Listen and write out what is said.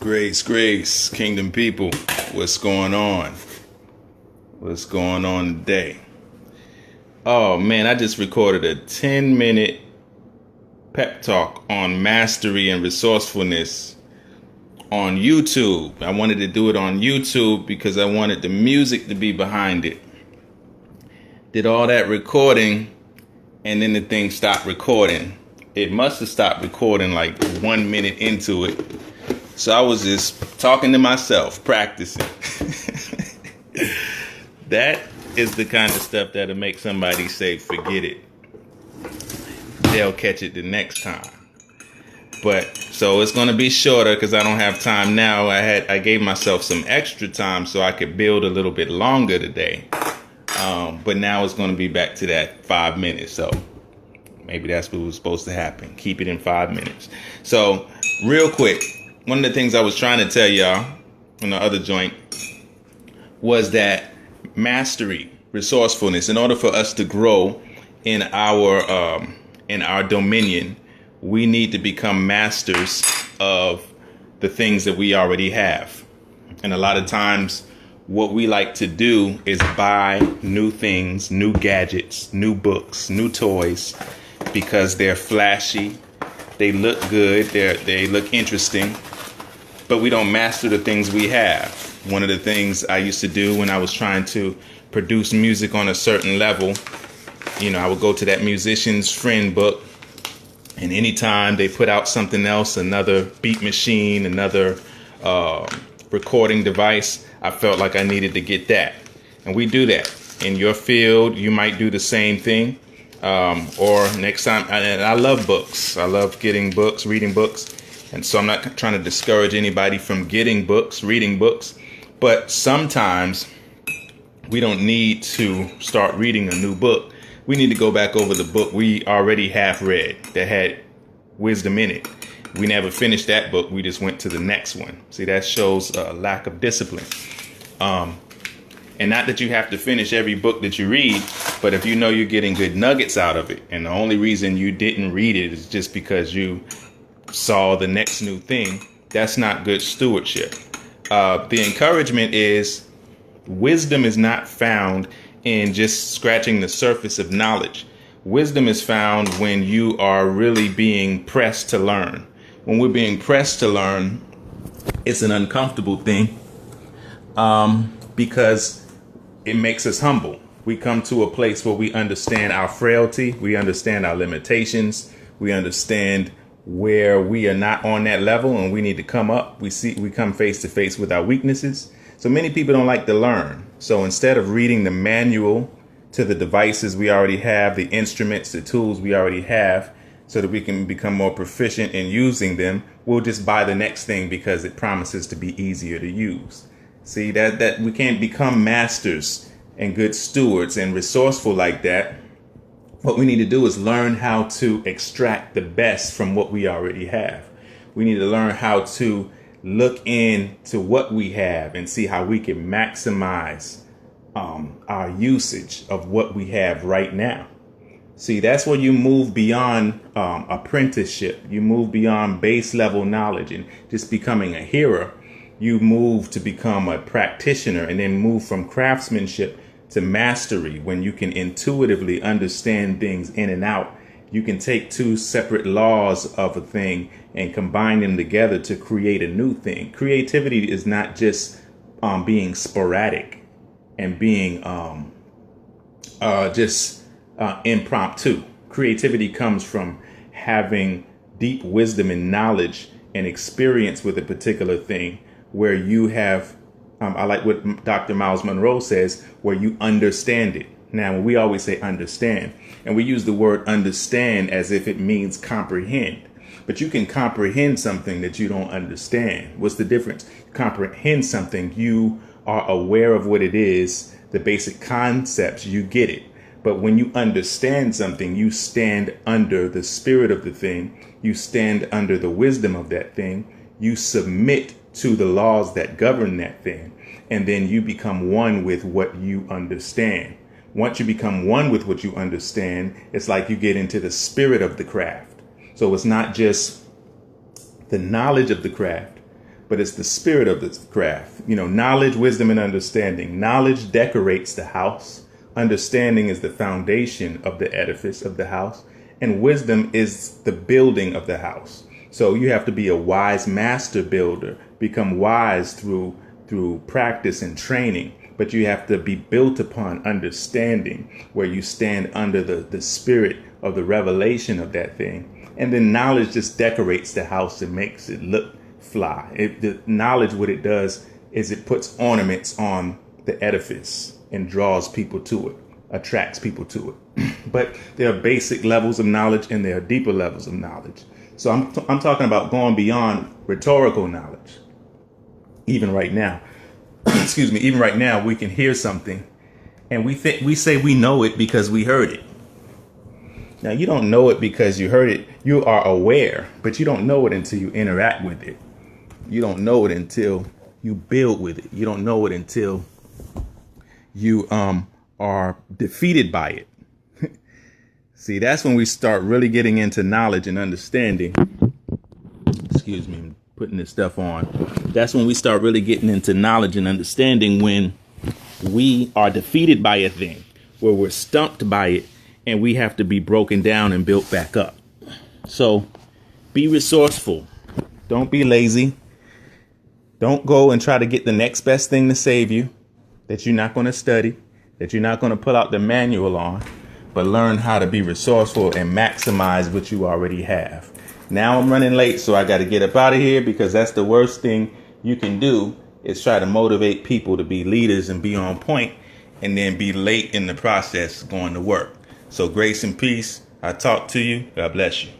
Grace, Kingdom people. What's going on? What's going on today? Oh man, I just recorded a 10-minute pep talk on mastery and resourcefulness on YouTube. I wanted to do it on YouTube because I wanted the music to be behind it. Did all that recording and then the thing stopped recording. It must have stopped recording like 1 minute into it. So I was just talking to myself, practicing. That is the kind of stuff that'll make somebody say, forget it. They'll catch it the next time. But so it's going to be shorter because I don't have time now. I gave myself some extra time so I could build a little bit longer today. But now it's going to be back to that 5 minutes. So maybe that's what was supposed to happen. Keep it in 5 minutes. So real quick, one of the things I was trying to tell y'all in the other joint was that mastery, resourcefulness, in order for us to grow in our dominion, we need to become masters of the things that we already have. And a lot of times what we like to do is buy new things, new gadgets, new books, new toys, because they're flashy, they look good, they look interesting, but we don't master the things we have. One of the things I used to do when I was trying to produce music on a certain level, I would go to that musician's friend book, and anytime they put out something else, another beat machine, another recording device, I felt like I needed to get that. And we do that. In your field, you might do the same thing. Or next time, and I love books. I love getting books, reading books. And so I'm not trying to discourage anybody from getting books, reading books. But sometimes we don't need to start reading a new book. We need to go back over the book we already have read that had wisdom in it. We never finished that book. We just went to the next one. See, that shows a lack of discipline. And not that you have to finish every book that you read, but if you know you're getting good nuggets out of it, and the only reason you didn't read it is just because you saw the next new thing, that's not good stewardship. The encouragement is wisdom is not found in just scratching the surface of knowledge. Wisdom is found when you are really being pressed to learn. When we're being pressed to learn, it's an uncomfortable thing because it makes us humble. We come to a place where we understand our frailty. We understand our limitations. We understand where we are not on that level and we need to come up. We come face to face with our weaknesses. So many people don't like to learn. So instead of reading the manual to the devices we already have, the instruments, the tools we already have, so that we can become more proficient in using them, we'll just buy the next thing because it promises to be easier to use. See, that we can't become masters and good stewards and resourceful like that. What we need to do is learn how to extract the best from what we already have. We need to learn how to look into what we have and see how we can maximize our usage of what we have right now. See, that's where you move beyond apprenticeship. You move beyond base level knowledge and just becoming a hearer. You move to become a practitioner and then move from craftsmanship to mastery. When you can intuitively understand things in and out, you can take two separate laws of a thing and combine them together to create a new thing. Creativity is not just being sporadic and being impromptu. Creativity comes from having deep wisdom and knowledge and experience with a particular thing where you have, I like what Dr. Miles Monroe says, where you understand it. Now, we always say understand, and we use the word understand as if it means comprehend. But you can comprehend something that you don't understand. What's the difference? Comprehend something, you are aware of what it is, the basic concepts, you get it. But when you understand something, you stand under the spirit of the thing. You stand under the wisdom of that thing. You submit to the laws that govern that thing. And then you become one with what you understand. Once you become one with what you understand, it's like you get into the spirit of the craft. So it's not just the knowledge of the craft, but it's the spirit of the craft. You know, knowledge, wisdom, and understanding. Knowledge decorates the house. Understanding is the foundation of the edifice of the house. And wisdom is the building of the house. So you have to be a wise master builder, become wise through practice and training. But you have to be built upon understanding, where you stand under the spirit of the revelation of that thing. And then knowledge just decorates the house and makes it look fly. The knowledge, what it does is it puts ornaments on the edifice and draws people to it, attracts people to it. But there are basic levels of knowledge and there are deeper levels of knowledge. So I'm talking about going beyond rhetorical knowledge. Even right now, excuse me, even right now, we can hear something and we say we know it because we heard it. Now, you don't know it because you heard it. You are aware, but you don't know it until you interact with it. You don't know it until you build with it. You don't know it until you are defeated by it. See, that's when we start really getting into knowledge and understanding. Excuse me, I'm putting this stuff on. That's when we start really getting into knowledge and understanding, when we are defeated by a thing, where we're stumped by it, and we have to be broken down and built back up. So be resourceful. Don't be lazy. Don't go and try to get the next best thing to save you, that you're not going to study, that you're not going to pull out the manual on, but learn how to be resourceful and maximize what you already have. Now I'm running late, so I got to get up out of here, because that's the worst thing you can do, is try to motivate people to be leaders and be on point, and then be late in the process going to work. So grace and peace. I talk to you. God bless you.